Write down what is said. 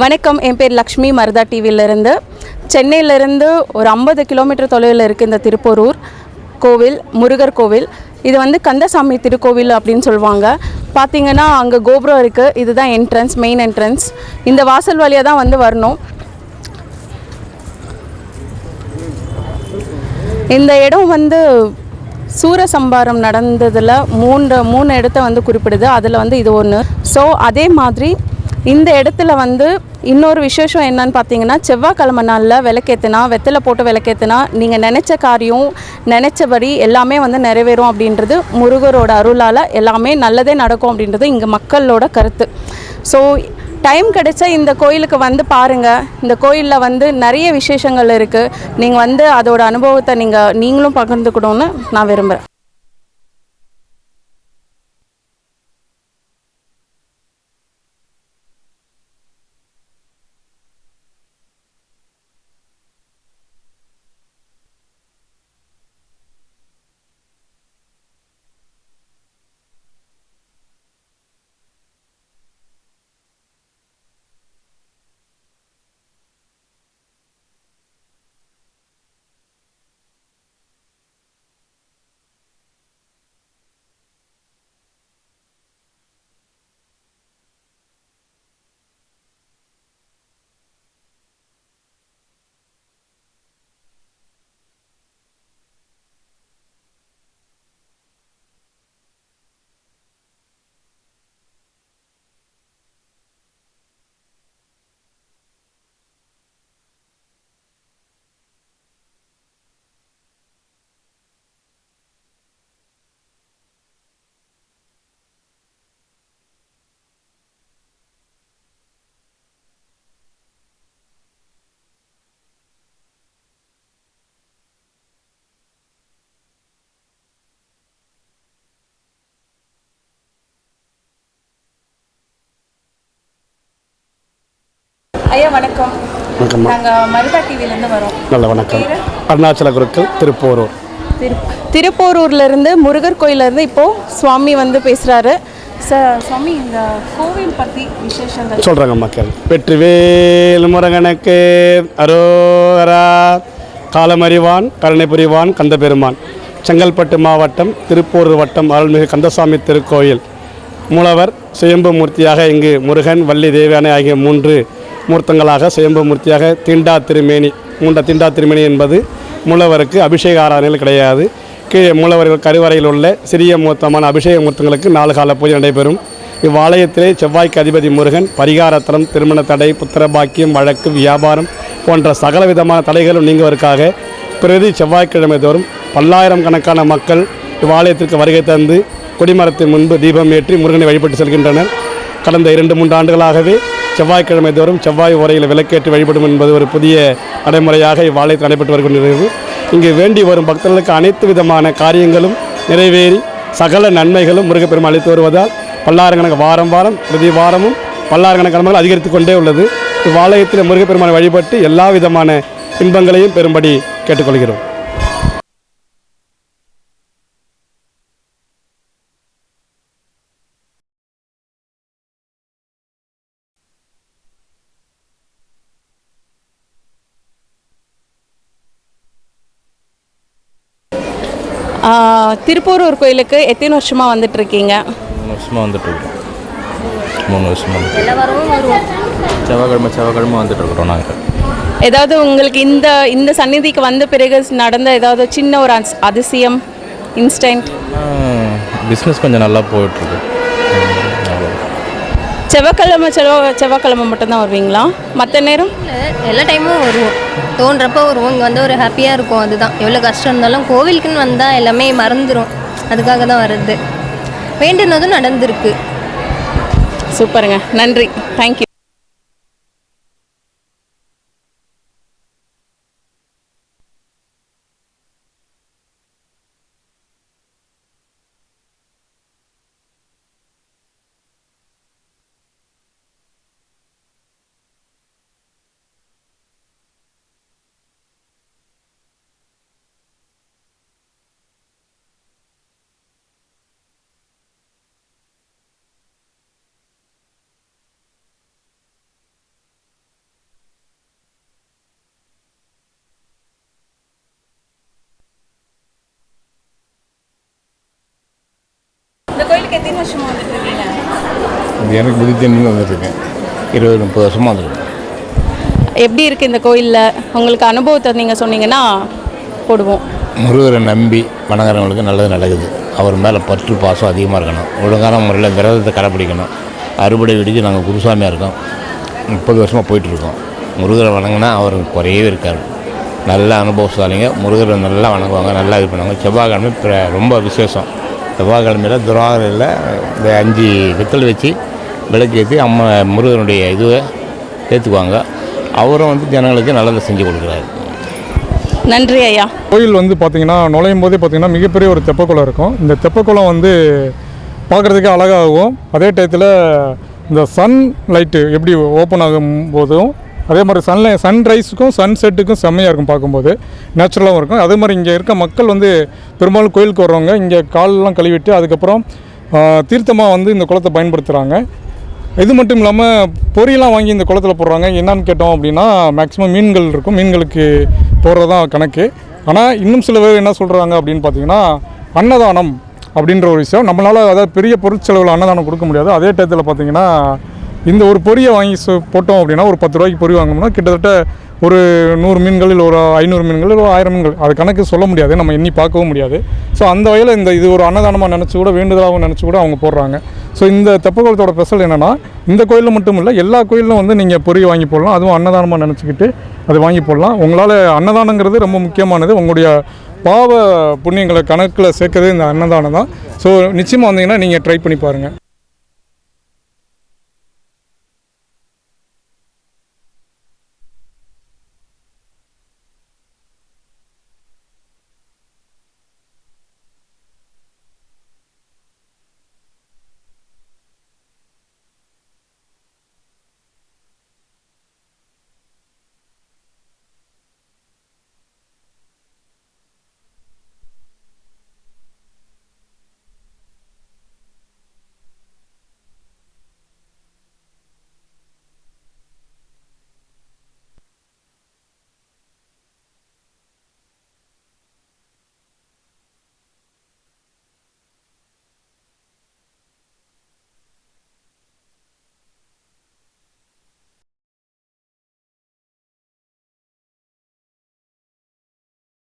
வணக்கம், என் பேர் லக்ஷ்மி. மருதா டிவியிலேருந்து. சென்னையிலேருந்து ஒரு 50 கிலோமீட்டர் தொலைவில் இருக்குது இந்த திருப்போரூர் கோவில், முருகர் கோவில். இது வந்து கந்தசாமி திருக்கோவில் அப்படின்னு சொல்லுவாங்க. பார்த்திங்கன்னா அங்கே கோபுரம் இருக்குது. இதுதான் என்ட்ரன்ஸ், மெயின் என்ட்ரன்ஸ். இந்த வாசல் வழியாக தான் வந்து வரணும். இந்த இடம் வந்து சூரசம்பாரம் நடந்ததில் மூணு இடத்த வந்து குறிப்பிடுது. அதில் வந்து இது ஒன்று. ஸோ அதே மாதிரி இந்த இடத்துல வந்து இன்னொரு விசேஷம் என்னன்னு பார்த்தீங்கன்னா, செவ்வாய்க்கிழமை நாளில் விளக்கேற்றினா, வெத்தலை போட்டு விளக்கேற்றினா நீங்கள் நினச்ச காரியம் நினச்சபடி எல்லாமே வந்து நிறைவேறும் அப்படின்றது முருகரோட அருளால் எல்லாமே நல்லதே நடக்கும் அப்படின்றது இங்கே மக்களோட கருத்து. ஸோ டைம் கிடைச்சா இந்த கோயிலுக்கு வந்து பாருங்கள். இந்த கோயிலில் வந்து நிறைய விசேஷங்கள் இருக்குது. நீங்கள் வந்து அதோட அனுபவத்தை நீங்களும் பகிர்ந்துக்கணும்னு நான் விரும்புகிறேன். ஐயா வணக்கம். நாங்கள் மருதா டிவியிலேருந்து வரோம். நல்ல வணக்கம். அருணாச்சல குருக்கள், திருப்போரூர். திருப்போரூர்லேருந்து முருகர் கோயிலேருந்து இப்போது சுவாமி வந்து பேசுகிறாரு. சார், சுவாமி இந்த கோவில் பற்றி விசேஷங்கள் சொல்கிறாங்க மக்கள். வெற்றிவேல் முருகனுக்கு அரோகரா. காலமறிவான் கருணை புரிவான் கந்தபெருமான். செங்கல்பட்டு மாவட்டம் திருப்போரூர் வட்டம் அருள்மிகு கந்தசாமி திருக்கோயில். மூலவர் சுயம்பு மூர்த்தியாக இங்கு முருகன், வள்ளி, தேவயானை ஆகிய 3 மூர்த்தங்களாக சுயம்பு மூர்த்தியாக தீண்டா திருமேனி என்பது மூலவருக்கு அபிஷேக ஆராதனைகள் கிடையாது. கீழே மூலவர்கள் கருவறையில் உள்ள சிறிய மூர்த்தமான அபிஷேக மூர்த்தங்களுக்கு 4 கால பூஜை நடைபெறும். இவ்வாலயத்திலே செவ்வாய்க்கு அதிபதி முருகன் பரிகாரத்தலம், திருமண தடை, புத்திரபாக்கியம், வழக்கு, வியாபாரம் போன்ற சகல விதமான தடைகளும் நீங்குவதற்காக பிரதி செவ்வாய்க்கிழமை தோறும் பல்லாயிரக்கணக்கான மக்கள் இவ்வாலயத்திற்கு வருகை தந்து கொடிமரத்தின் முன்பு தீபம் ஏற்றி முருகனை வழிபட்டு செல்கின்றனர். கடந்த 2-3 ஆண்டுகளாகவே செவ்வாய்க்கிழமை தோறும் செவ்வாய் உரையில் விளக்கேற்றி வழிபடும் என்பது ஒரு புதிய நடைமுறையாக இவ்வாலயத்தில் நடைபெற்று வருகின்றது. இங்கு வேண்டி வரும் பக்தர்களுக்கு அனைத்து விதமான காரியங்களும் நிறைவேறி சகல நன்மைகளும் முருகப்பெருமான் அளித்து வருவதால் பல்லாயிரக்கணக்கு வாரம் பிரதி வாரமும் பல்லாயிரக்கணக்கான அதிகரித்து கொண்டே உள்ளது. இவ்வாலயத்தில் முருகப்பெருமானை வழிபட்டு எல்லா விதமான இன்பங்களையும் பெறும்படி கேட்டுக்கொள்கிறோம். திருப்போரூர் கோயிலுக்கு எத்தனை வருஷமாக வந்துட்டுருக்கீங்க? 3 வருஷமாக வந்துட்டுருக்கோம். 3 வருஷமாக எல்லா வாரமும் வருவோம். செவ்வாய்க்கிழமை வந்துட்டுருக்குறோம் நாங்கள். ஏதாவது உங்களுக்கு இந்த சந்நிதிக்கு வந்த பிறகு நடந்த ஏதாவது சின்ன ஒரு அதிசயம், இன்ஸ்டன்ட்? பிஸ்னஸ் கொஞ்சம் நல்லா போயிட்டுருக்கு. செவ்வாய்க்கிழமை மட்டும்தான் வருவீங்களா? மற்ற நேரம் எல்லா டைமும் வருவோம். தோன்றப்போ வருவோம். இங்கே வந்து ஒரு ஹாப்பியாக இருக்கும். அதுதான், எவ்வளோ கஷ்டம் இருந்தாலும் கோவிலுக்குன்னு வந்தால் எல்லாமே மறந்துடும். அதுக்காக தான் வர்றது. வேண்டுனதும் நடந்திருக்கு. சூப்பருங்க, நன்றி, தேங்க்யூ. எத்தனை வருஷமாக வந்துட்டு இருக்கீங்க? இது எனக்கு புதுச்சேரியிலேருந்து வந்துட்டுருக்கேன். 20-30 வருஷமாக வந்துருக்கேன். எப்படி இருக்குது இந்த கோயிலில்? உங்களுக்கு அனுபவத்தை நீங்கள் சொன்னீங்கன்னா போடுவோம். முருகரை நம்பி வணங்குறவங்களுக்கு நல்லது நடக்குது. அவர் மேலே பற்று பாசம் அதிகமாக இருக்கணும். ஒழுங்கான முறையில் விரதத்தை கடைப்பிடிக்கணும். அறுபடை வெடிக்கு நாங்கள் குருசாமியாக இருக்கோம். 30 வருஷமாக போயிட்டுருக்கோம். முருகரை வணங்கினா அவர் குறையவே இருக்கார். நல்ல அனுபவசாலிங்க. முருகரை நல்லா வணங்குவாங்க, நல்லா இது பண்ணுவாங்க. செவ்வாய்க்கிழமை ரொம்ப விசேஷம். செவ்வாய்க்கிழமையில் துராகரையில் இந்த 5 வெத்தலை வச்சு விளக்கு ஏற்றி அம்மா முருகனுடைய இதுவை ஏற்றுக்குவாங்க. அவரும் வந்து ஜனங்களுக்கு நல்லதை செஞ்சு கொடுக்குறாரு. நன்றி ஐயா. கோயில் வந்து பார்த்திங்கன்னா நுழையும் போதே பார்த்திங்கன்னா மிகப்பெரிய ஒரு தெப்பக்குளம் இருக்கும். இந்த தெப்பக்குளம் வந்து பார்க்குறதுக்கு அழகாகவும், அதே டயத்தில் இந்த சன் லைட்டு எப்படி ஓப்பன் ஆகும் போதும் அதே மாதிரி சன்ரைஸுக்கும் சன்செட்டுக்கும் செம்மையாக இருக்கும். பார்க்கும்போது நேச்சுரலாகவும் இருக்கும். அதே மாதிரி இங்கே இருக்க மக்கள் வந்து பெரும்பாலும் கோயிலுக்கு வர்றவங்க இங்கே காலெலாம் கழுவிட்டு அதுக்கப்புறம் தீர்த்தமாக வந்து இந்த குளத்தை பயன்படுத்துகிறாங்க. இது மட்டும் இல்லாமல் பொரியெல்லாம் வாங்கி இந்த குளத்தில் போடுறாங்க. என்னன்னு கேட்டோம் அப்படின்னா மேக்ஸிமம் மீன்கள் இருக்கும், மீன்களுக்கு போடுறதான் கணக்கு. ஆனால் இன்னும் சில பேர் என்ன சொல்கிறாங்க அப்படின்னு பார்த்தீங்கன்னா அன்னதானம் அப்படின்ற ஒரு விஷயம். நம்மளால் அதாவது பெரிய பொருட்செலவில் அன்னதானம் கொடுக்க முடியாது. அதே டயத்தில் பார்த்திங்கன்னா இந்த ஒரு பொரியை வாங்கி போட்டோம் அப்படின்னா ஒரு 10 ரூபாய்க்கு பொரி வாங்கினோம்னா கிட்டத்தட்ட ஒரு 100 மீன்கள் இல்லை ஒரு 500 மீன்கள் இல்லை ஒரு 1000 மீன்கள், அது கணக்கு சொல்ல முடியாது, நம்ம எண்ணி பார்க்கவும் முடியாது. ஸோ அந்த வகையில் இது ஒரு அன்னதானமாக நினச்சி கூட வேண்டுதலாகவும் நினச்சி கூட அவங்க போடுறாங்க. ஸோ இந்த தெப்பக்குளத்தோட ஸ்பெஷல் என்னென்னா இந்த கோயிலில் மட்டும் இல்லை, எல்லா கோயிலும் வந்து நீங்கள் பொரி வாங்கி போடலாம். அதுவும் அன்னதானமாக நினச்சிக்கிட்டு அது வாங்கி போடலாம். உங்களால் அன்னதானங்கிறது ரொம்ப முக்கியமானது. உங்களுடைய பாவ புண்ணியங்களை கணக்கில் சேர்க்கறது இந்த அன்னதானம் தான். ஸோ நிச்சயமாக வந்தீங்கன்னா நீங்கள் ட்ரை பண்ணி பாருங்கள்.